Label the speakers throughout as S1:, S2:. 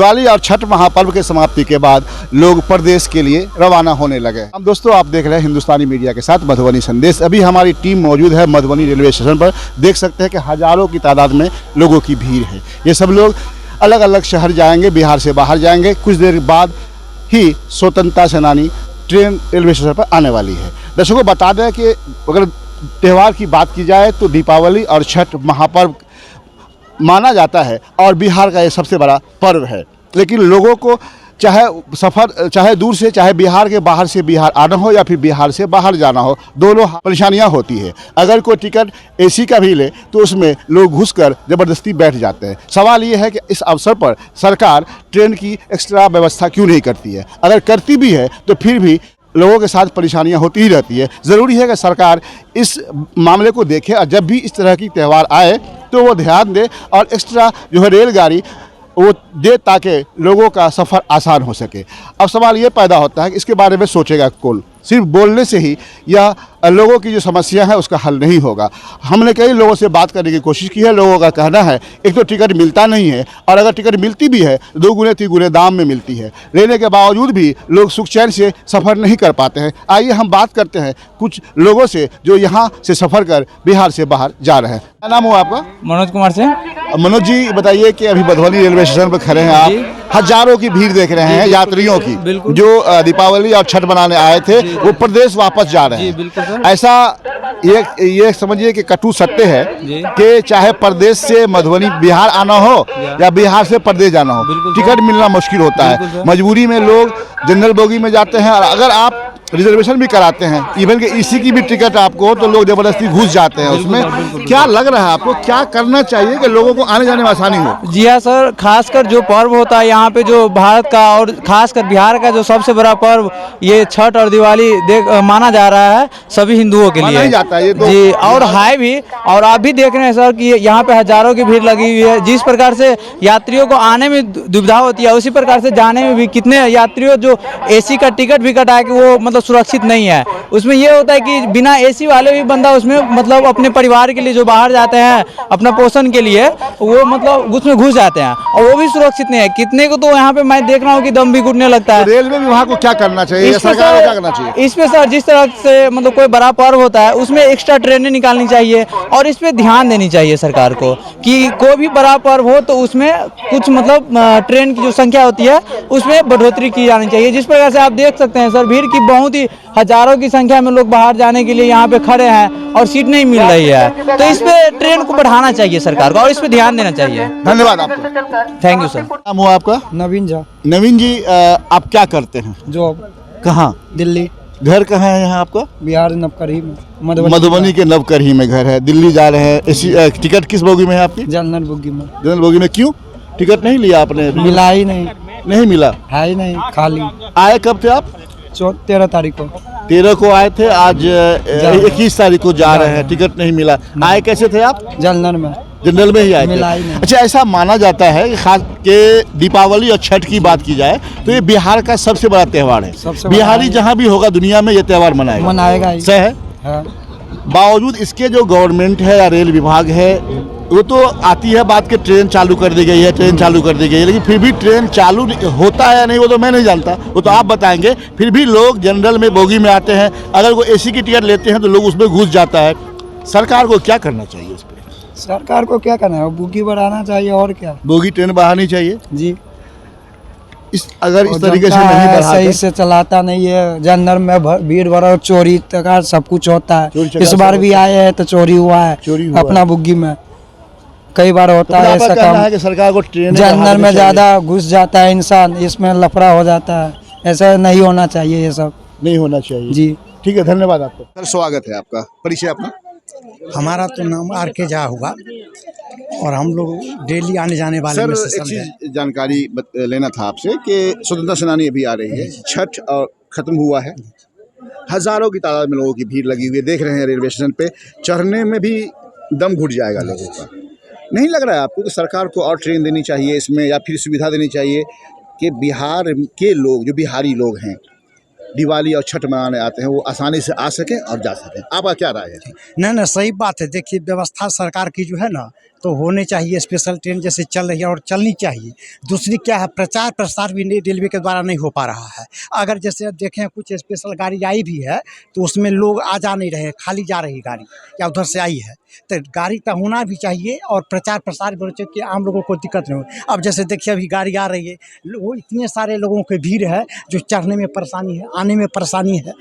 S1: दिवाली और छठ महापर्व के समाप्ति के बाद लोग प्रदेश के लिए रवाना होने लगे। हम दोस्तों आप देख रहे हैं हिंदुस्तानी मीडिया के साथ मधुबनी संदेश। अभी हमारी टीम मौजूद है मधुबनी रेलवे स्टेशन पर। देख सकते हैं कि हजारों की तादाद में लोगों की भीड़ है। ये सब लोग अलग अलग शहर जाएंगे, बिहार से बाहर जाएंगे। कुछ देर बाद ही स्वतंत्रता सेनानी ट्रेन रेलवे स्टेशन पर आने वाली है। दर्शकों बता दें कि अगर त्यौहार की बात की जाए तो दीपावली और छठ महापर्व माना जाता है और बिहार का ये सबसे बड़ा पर्व है। लेकिन लोगों को चाहे दूर से, चाहे बिहार के बाहर से बिहार आना हो या फिर बिहार से बाहर जाना हो, दोनों परेशानियां होती है। अगर कोई टिकट एसी का भी ले तो उसमें लोग घुसकर ज़बरदस्ती बैठ जाते हैं। सवाल ये है कि इस अवसर पर सरकार ट्रेन की एक्स्ट्रा व्यवस्था क्यों नहीं करती है। अगर करती भी है तो फिर भी लोगों के साथ परेशानियां होती ही रहती है। ज़रूरी है कि सरकार इस मामले को देखे और जब भी इस तरह की त्यौहार आए तो वो ध्यान दे और एक्स्ट्रा जो है रेलगाड़ी वो दे ताकि लोगों का सफ़र आसान हो सके। अब सवाल ये पैदा होता है कि इसके बारे में सोचेगा कौन। सिर्फ बोलने से ही या लोगों की जो समस्या है उसका हल नहीं होगा। हमने कई लोगों से बात करने की कोशिश की है। लोगों का कहना है एक तो टिकट मिलता नहीं है और अगर टिकट मिलती भी है तो 2 गुने 3 गुने दाम में मिलती है। लेने के बावजूद भी लोग सुख चैन से सफ़र नहीं कर पाते हैं। आइए हम बात करते हैं कुछ लोगों से जो यहाँ से सफ़र कर बिहार से बाहर जा रहे हैं। क्या नाम हुआ आपका?
S2: मनोज कुमार से।
S1: मनोज जी बताइए कि अभी मधुबनी रेलवे स्टेशन पर खड़े हैं आप, हजारों की भीड़ देख रहे हैं यात्रियों की जो दीपावली और छठ मनाने आए थे वो प्रदेश वापस जा रहे हैं। ऐसा ये समझिए कि कटु सत्य है कि चाहे प्रदेश से मधुबनी बिहार आना हो या बिहार से प्रदेश जाना हो, टिकट मिलना मुश्किल होता है। मजबूरी में लोग जनरल बोगी में जाते हैं और अगर आप रिजर्वेशन भी कराते हैं, इवन के इसी की भी टिकट आपको हो तो लोग जबरदस्ती घुस जाते हैं उसमें। क्या लग रहा है आपको, क्या करना चाहिए कि लोगों को आने जाने में आसानी हो?
S2: जी हाँ सर, खासकर जो पर्व होता है यहाँ पे जो भारत का और खासकर बिहार का जो सबसे बड़ा पर्व ये छठ और दिवाली माना जा रहा है सभी हिंदुओं के लिए
S1: जाता है ये तो
S2: जी। और है भी, और आप भी देख रहे हैं सर कि यहाँ पे हजारों की भीड़ लगी हुई है। जिस प्रकार से यात्रियों को आने में दुविधा होती है उसी प्रकार से जाने में भी कितने यात्रियों जो एसी का टिकट भी कटाए कि वो मतलब सुरक्षित नहीं है। उसमें ये होता है कि बिना एसी वाले भी बंदा उसमें मतलब अपने परिवार के लिए जो बाहर जाते हैं अपना पोषण के लिए वो मतलब उसमें घुस जाते हैं और वो भी सुरक्षित नहीं है। कितने को तो यहाँ पे मैं देख रहा हूँ कि दम भी घुटने लगता है।
S1: रेलवे विभाग को क्या करना चाहिए, सरकार को क्या करना चाहिए
S2: इस पे सर? जिस तरह से मतलब कोई बड़ा पर्व होता है उसमें एक्स्ट्रा ट्रेनें निकालनी चाहिए और इस पे ध्यान देनी चाहिए सरकार को कि कोई भी बड़ा पर्व हो तो उसमें कुछ मतलब ट्रेन की जो संख्या होती है उसमें बढ़ोतरी की जानी चाहिए। जिस प्रकार से आप देख सकते हैं सर भीड़ की बहुत ही हजारों की संख्या में लोग बाहर जाने के लिए यहाँ पे खड़े हैं और सीट नहीं मिल रही है। तो इस पे ट्रेन को बढ़ाना चाहिए सरकार को और इस पे ध्यान देना चाहिए।
S1: धन्यवाद आपको।
S2: Thank you sir.
S1: नाम हुआ आपका?
S3: नवीन झा।
S1: नवीन जी आप क्या करते हैं?
S3: जॉब।
S1: कहाँ?
S3: दिल्ली।
S1: घर कहाँ है यहाँ आपका?
S3: बिहार नवकरही में।
S1: मधुबनी के नवकरही में घर है। दिल्ली जा रहे हैं। इसी टिकट किस बोगी में है आपकी?
S3: जनरल बोगी में।
S1: जनरल बोगी में। क्यों टिकट नहीं लिया आपने?
S3: मिला ही नहीं।
S1: नहीं मिला
S3: है ही नहीं, खाली।
S4: आए कब थे आप?
S3: 13 तारीख को।
S4: 13 को आए थे, आज 21 तारीख को जा रहे हैं। टिकट नहीं मिला। आए कैसे थे आप?
S3: जनरल में।
S4: जनरल में ही आए थे।
S1: अच्छा, ऐसा माना जाता है कि खास के दीपावली और छठ की बात की जाए तो ये बिहार का सबसे बड़ा त्यौहार है। बिहारी जहाँ भी होगा दुनिया में ये त्यौहार मनाएगा
S3: ही।
S1: सही है।
S3: हाँ।
S1: बावजूद इसके जो गवर्नमेंट है या रेल विभाग है वो तो आती है बात के ट्रेन चालू कर दी गई है, ट्रेन चालू कर दी गई है, लेकिन फिर भी ट्रेन चालू होता है या नहीं वो तो मैं नहीं जानता, वो तो आप बताएंगे। फिर भी लोग जनरल में बोगी में आते हैं। अगर कोई एसी की टिकट लेते हैं तो लोग उसमें घुस जाता है। सरकार को क्या करना चाहिए इस पर?
S3: सरकार को क्या करना है, बोगी बढ़ाना चाहिए और क्या।
S1: बोगी ट्रेन बढ़ानी चाहिए जी। अगर इस तरीके से नहीं बढ़ाते,
S3: सही से चलाता नहीं है, जनरल में भीड़ भरा, चोरी तक सब कुछ होता है। इस बार भी आए हैं तो चोरी हुआ है अपना बोगी में। कई बार होता है ऐसा काम
S1: है कि सरकार को ट्रेन
S3: जनरल में ज्यादा घुस जाता है इंसान, इसमें लफड़ा हो जाता है। ऐसा नहीं होना चाहिए, ये सब
S1: नहीं होना चाहिए जी। ठीक है, धन्यवाद आपको। सर स्वागत है आपका। परिचय अपना?
S5: हमारा तो नाम आर.के. झा हुआ और हम लोग डेली आने जाने वाले में से
S1: एक चीज जानकारी लेना था आपसे कि स्वतंत्रता सेनानी अभी आ रही है, छठ और खत्म हुआ है, हजारों की तादाद में लोगों की भीड़ लगी हुई है। देख रहे हैं रेलवे स्टेशन पे चढ़ने में भी दम घुट जाएगा लोगों का। नहीं लग रहा है आपको कि सरकार को और ट्रेन देनी चाहिए इसमें या फिर सुविधा देनी चाहिए कि बिहार के लोग जो बिहारी लोग हैं दिवाली और छठ मनाने आते हैं वो आसानी से आ सकें और जा सकें? आपका क्या राय है?
S5: नहीं, सही बात है। देखिए, व्यवस्था सरकार की जो है ना तो होने चाहिए स्पेशल ट्रेन जैसे चल रही है और चलनी चाहिए। दूसरी क्या है, प्रचार प्रसार भी रेलवे के द्वारा नहीं हो पा रहा है। अगर जैसे देखें कुछ स्पेशल गाड़ी आई भी है तो उसमें लोग आ जा नहीं रहे, खाली जा रही गाड़ी या उधर से आई है, तो गाड़ी का होना भी चाहिए और प्रचार प्रसार भी होना चाहिए कि आम लोगों को दिक्कत नहीं हो। अब जैसे देखिए अभी गाड़ी आ रही है, वो इतने सारे लोगों की भीड़ है जो चढ़ने में परेशानी है, आने में परेशानी है।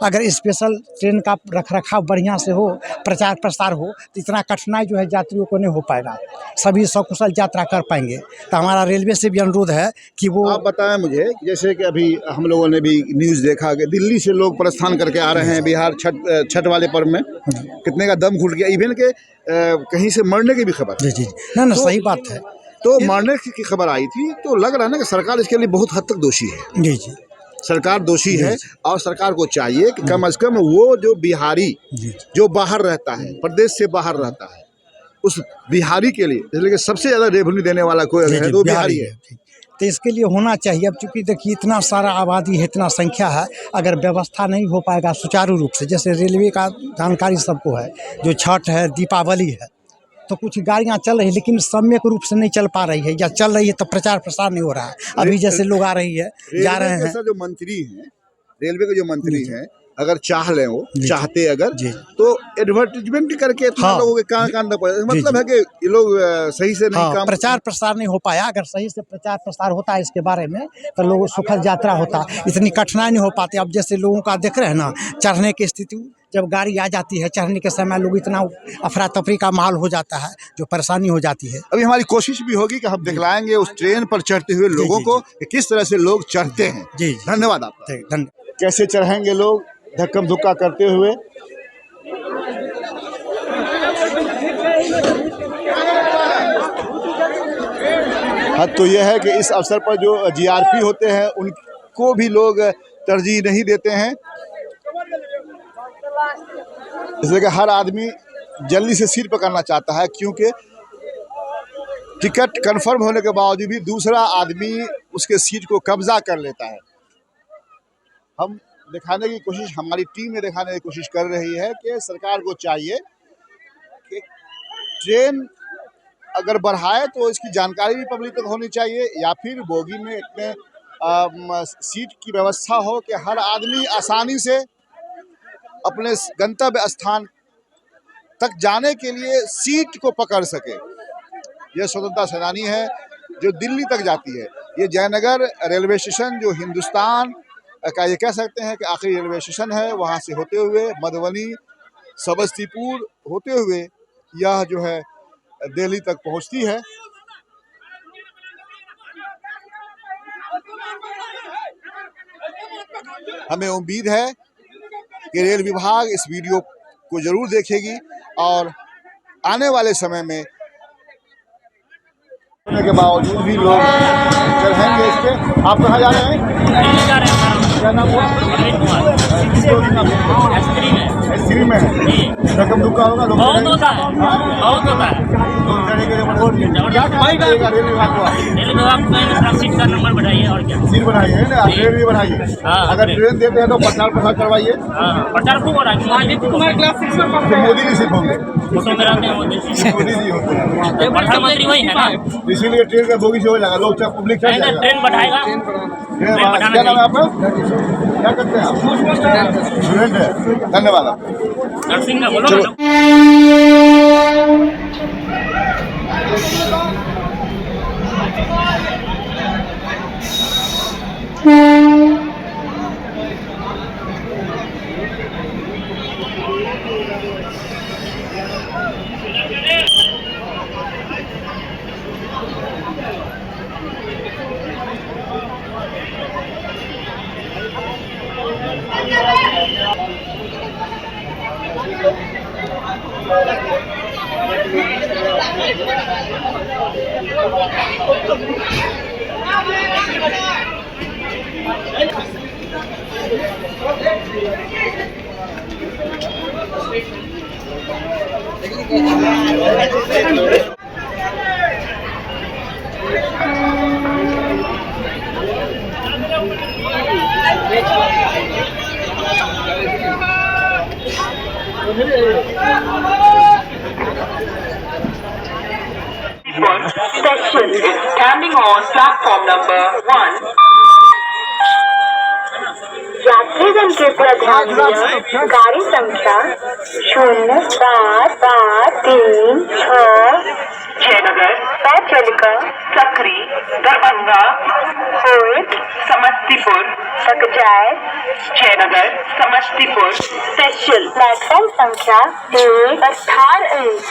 S5: अगर स्पेशल ट्रेन का रखरखाव बढ़िया से हो, प्रचार प्रसार हो, तो इतना कठिनाई जो है यात्रियों को नहीं हो पाएगा, सभी सकुशल यात्रा कर पाएंगे। तो हमारा रेलवे से भी अनुरोध है कि वो
S1: आप बताएं मुझे, जैसे कि अभी हम लोगों ने भी न्यूज़ देखा कि दिल्ली से लोग प्रस्थान करके आ रहे हैं बिहार छठ वाले पर्व में, कितने का दम घुट गया, इवन के कहीं से मरने की भी खबर।
S5: जी जी ना सही बात है।
S1: तो मरने की खबर आई थी, तो लग रहा है ना कि सरकार इसके लिए बहुत हद तक दोषी है।
S5: जी जी
S1: सरकार दोषी है और सरकार को चाहिए कि कम से कम वो जो बिहारी जो बाहर रहता है, प्रदेश से बाहर रहता है, उस बिहारी के लिए, इसलिए सबसे ज़्यादा रेवेन्यू देने वाला कोई अगर है तो बिहारी है।
S5: तो इसके लिए होना चाहिए। अब चूंकि देखिए इतना सारा आबादी है, इतना संख्या है, अगर व्यवस्था नहीं हो पाएगा सुचारू रूप से, जैसे रेलवे का जानकारी सबको है, जो छठ है, दीपावली है, तो कुछ गाड़ियां चल रही है लेकिन सम्यक रूप से नहीं चल पा रही है, या चल रही है तो प्रचार प्रसार नहीं हो रहा है। अभी जैसे लोग आ रही है, जा रहे हैं,
S1: जो मंत्री हैं, रेलवे के जो मंत्री हैं, अगर चाह लें, वो चाहते अगर, तो एडवर्टीजमेंट करके इतना लोगों के कान कान मतलब है कि ये लोग सही से नहीं काम,
S5: प्रचार प्रसार नहीं हो पाया। अगर सही से प्रचार प्रसार होता है इसके बारे में तो लोगों सुखद यात्रा होता, इतनी कठिनाई नहीं हो पाती। अब जैसे लोगों का देख रहे हैं ना, चढ़ने की स्थिति, जब गाड़ी आ जाती है चढ़ने के समय लोग इतना अफरा तफरी का माहौल हो जाता है, जो परेशानी हो जाती है।
S1: अभी हमारी कोशिश भी होगी कि हम दिखलाएंगे उस ट्रेन पर चढ़ते हुए लोगों को कि किस तरह से लोग चढ़ते हैं।
S5: जी
S1: धन्यवाद आपका।
S5: धन्यवाद।
S1: कैसे चढ़ेंगे लोग धक्कम धुक्का करते हुए। हद तो यह है कि इस अवसर पर जो जीआरपी होते हैं उनको भी लोग तरजीह नहीं देते हैं, इसलिए कि हर आदमी जल्दी से सीट पकड़ना चाहता है, क्योंकि टिकट कंफर्म होने के बावजूद भी दूसरा आदमी उसके सीट को कब्जा कर लेता है। हम दिखाने की कोशिश, हमारी टीम में दिखाने की कोशिश कर रही है कि सरकार को चाहिए कि ट्रेन अगर बढ़ाए तो इसकी जानकारी भी पब्लिक तक होनी चाहिए, या फिर बोगी में इतने सीट की व्यवस्था हो कि हर आदमी आसानी से अपने गंतव्य स्थान तक जाने के लिए सीट को पकड़ सके। यह स्वतंत्रता सेनानी है जो दिल्ली तक जाती है। ये जयनगर रेलवे स्टेशन जो हिंदुस्तान का ये कह सकते हैं कि आखिरी रेलवे स्टेशन है, वहाँ से होते हुए मधुबनी, समस्तीपुर होते हुए यह जो है दिल्ली तक पहुँचती है। हमें उम्मीद है कि रेल विभाग इस वीडियो को जरूर देखेगी और आने वाले समय में होने के बावजूद भी लोग चढ़ेंगे इस पे। आप कहाँ जा रहे हैं? क्या नाम हुआ? S3 में है। रकम दुक्का होगा, लोग
S6: बहुत होता है, बहुत होता है।
S1: क्या रेल विभाग को
S6: रेल विभाग में सीट का नंबर बढ़ाइए और क्या,
S1: सीट बनाइए है ना, ट्रेन भी बनाइए। अगर ट्रेन देते हैं तो प्रचार प्रसार करवाइए।
S6: प्रचार खूब हो रहा है।
S1: मोदी जी सिर्फ होंगे,
S6: उसमें मेरा मोदी
S1: जी होते हैं,
S6: प्रधानमंत्री वही है ना,
S1: इसीलिए ट्रेन का बोगी से हो लगा, लोग पब्लिक चल जाएगा।
S6: ट्रेन बढ़ाएगा।
S1: क्या नाम है आपका? क्या करते हैं आप? स्टूडेंट है। धन्यवाद आपका।
S6: नर्सिंग का बोलो ना।
S7: Samastipur station standing on platform number 1। यात्रीगण कृपया ध्यान दें, गाड़ी संख्या 0-5-5-3-6 जयनगर चलिका सकरी दरभंगा होयत समस्तीपुर तक जाए। जयनगर समस्तीपुर स्पेशल प्लेटफॉर्म संख्या 1 18 इंच।